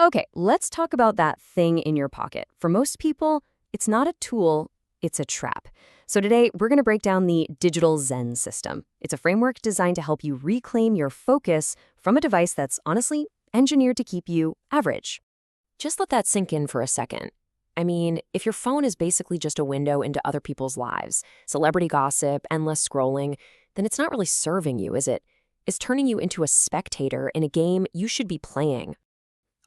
Okay, let's talk about that thing in your pocket. For most people, it's not a tool, it's a trap. So today, we're going to break down the digital Zen system. It's a framework designed to help you reclaim your focus from a device that's honestly engineered to keep you average. Just let that sink in for a second. I mean, if your phone is basically just a window into other people's lives, celebrity gossip, endless scrolling, then it's not really serving you, is it? It's turning you into a spectator in a game you should be playing.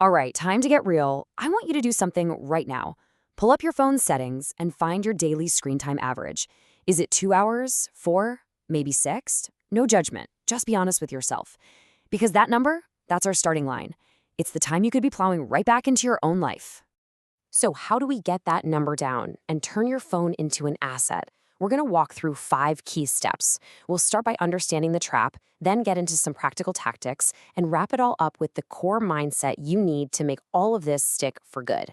All right, time to get real. I want you to do something right now. Pull up your phone's settings and find your daily screen time average. Is it 2 hours, 4, maybe 6? No judgment. Just be honest with yourself. Because that number, that's our starting line. It's the time you could be plowing right back into your own life. So how do we get that number down and turn your phone into an asset? We're going to walk through 5 key steps. We'll start by understanding the trap, then get into some practical tactics, and wrap it all up with the core mindset you need to make all of this stick for good.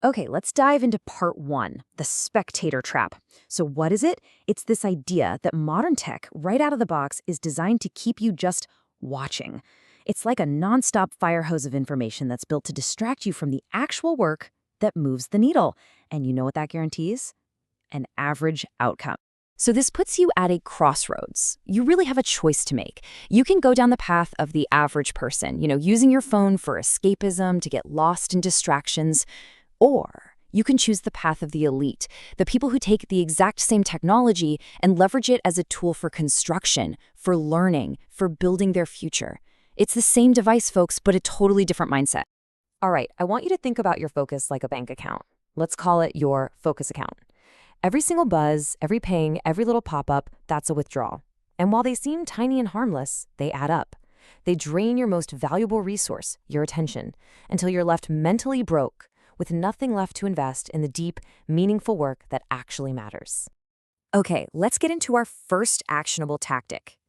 Okay, let's dive into part 1, the spectator trap. So what is it? It's this idea that modern tech, right out of the box, is designed to keep you just watching. It's like a nonstop fire hose of information that's built to distract you from the actual work that moves the needle. And you know what that guarantees? An average outcome. So this puts you at a crossroads. You really have a choice to make. You can go down the path of the average person, using your phone for escapism to get lost in distractions, or you can choose the path of the elite, the people who take the exact same technology and leverage it as a tool for construction, for learning, for building their future. It's the same device, folks, but a totally different mindset. All right, I want you to think about your focus like a bank account. Let's call it your focus account. Every single buzz, every ping, every little pop-up, that's a withdrawal. And while they seem tiny and harmless, they add up. They drain your most valuable resource, your attention, until you're left mentally broke, with nothing left to invest in the deep, meaningful work that actually matters. Okay, let's get into our first actionable tactic.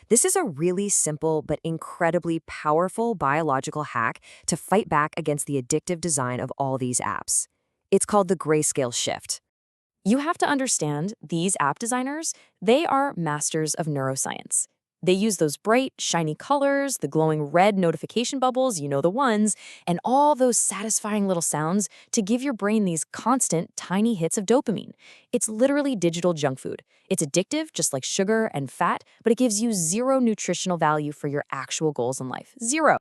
This is a really simple but incredibly powerful biological hack to fight back against the addictive design of all these apps. It's called the grayscale shift. You have to understand, these app designers, they are masters of neuroscience. They use those bright, shiny colors, the glowing red notification bubbles, you know the ones, and all those satisfying little sounds to give your brain these constant, tiny hits of dopamine. It's literally digital junk food. It's addictive, just like sugar and fat, but it gives you zero nutritional value for your actual goals in life. Zero.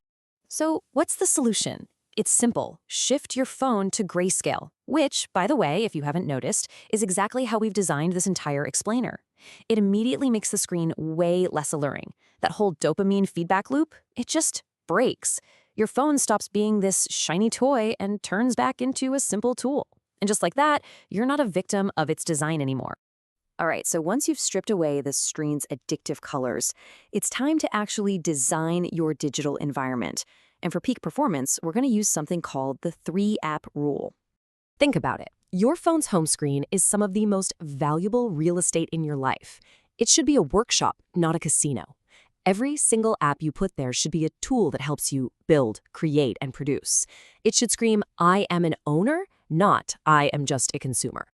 So what's the solution? It's simple. Shift your phone to grayscale, which, by the way, if you haven't noticed, is exactly how we've designed this entire explainer. It immediately makes the screen way less alluring. That whole dopamine feedback loop, it just breaks. Your phone stops being this shiny toy and turns back into a simple tool. And just like that, you're not a victim of its design anymore. All right, so once you've stripped away the screen's addictive colors, it's time to actually design your digital environment. And for peak performance, we're going to use something called the 3-app rule. Think about it. Your phone's home screen is some of the most valuable real estate in your life. It should be a workshop, not a casino. Every single app you put there should be a tool that helps you build, create, and produce. It should scream, I am an owner, not I am just a consumer.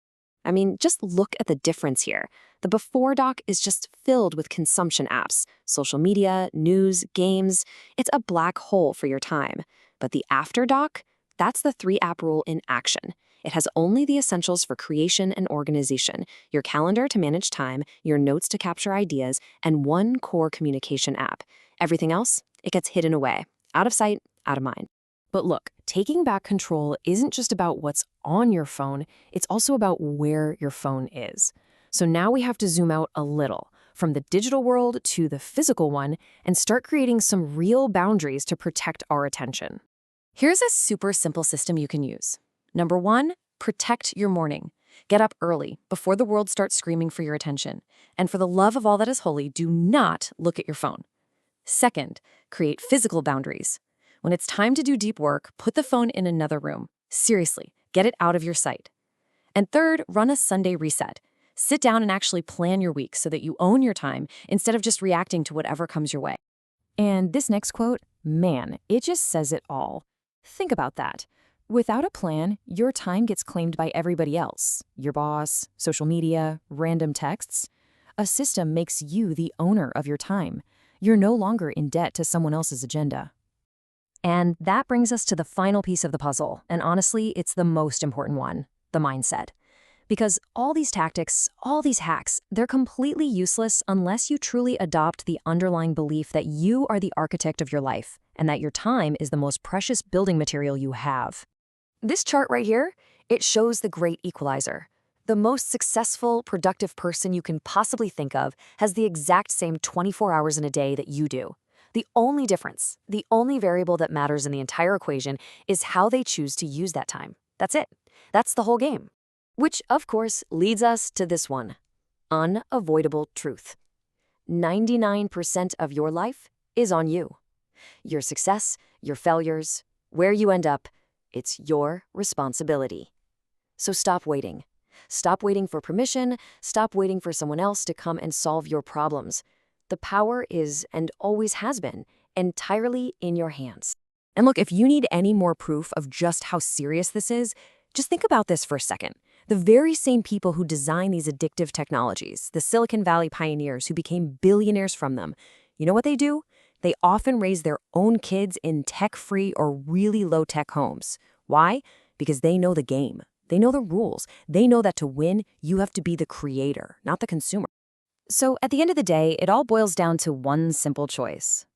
I mean, just look at the difference here. The before dock is just filled with consumption apps, social media, news, games. It's a black hole for your time. But the after dock, that's the 3-app rule in action. It has only the essentials for creation and organization, your calendar to manage time, your notes to capture ideas, and one core communication app. Everything else, it gets hidden away, out of sight, out of mind. But look, taking back control isn't just about what's on your phone, it's also about where your phone is. So now we have to zoom out a little, from the digital world to the physical one, and start creating some real boundaries to protect our attention. Here's a super simple system you can use. Number 1, protect your morning. Get up early, before the world starts screaming for your attention. And for the love of all that is holy, do not look at your phone. Second, create physical boundaries. When it's time to do deep work, put the phone in another room. Seriously, get it out of your sight. And third, run a Sunday reset. Sit down and actually plan your week so that you own your time instead of just reacting to whatever comes your way. And this next quote, man, it just says it all. Think about that. Without a plan, your time gets claimed by everybody else. Your boss, social media, random texts. A system makes you the owner of your time. You're no longer in debt to someone else's agenda. And that brings us to the final piece of the puzzle, and honestly, it's the most important one, the mindset. Because all these tactics, all these hacks, they're completely useless unless you truly adopt the underlying belief that you are the architect of your life and that your time is the most precious building material you have. This chart right here, it shows the great equalizer. The most successful, productive person you can possibly think of has the exact same 24 hours in a day that you do. The only difference, the only variable that matters in the entire equation is how they choose to use that time. That's it. That's the whole game. Which, of course, leads us to this one. Unavoidable truth. 99% of your life is on you. Your success, your failures, where you end up, it's your responsibility. So stop waiting. Stop waiting for permission. Stop waiting for someone else to come and solve your problems. The power is, and always has been, entirely in your hands. And look, if you need any more proof of just how serious this is, just think about this for a second. The very same people who design these addictive technologies, the Silicon Valley pioneers who became billionaires from them, you know what they do? They often raise their own kids in tech-free or really low-tech homes. Why? Because they know the game. They know the rules. They know that to win, you have to be the creator, not the consumer. So at the end of the day, it all boils down to one simple choice.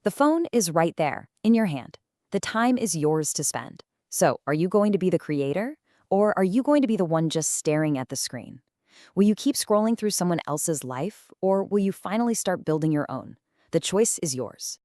The phone is right there, in your hand. The time is yours to spend. So are you going to be the creator? Or are you going to be the one just staring at the screen? Will you keep scrolling through someone else's life, or will you finally start building your own? The choice is yours.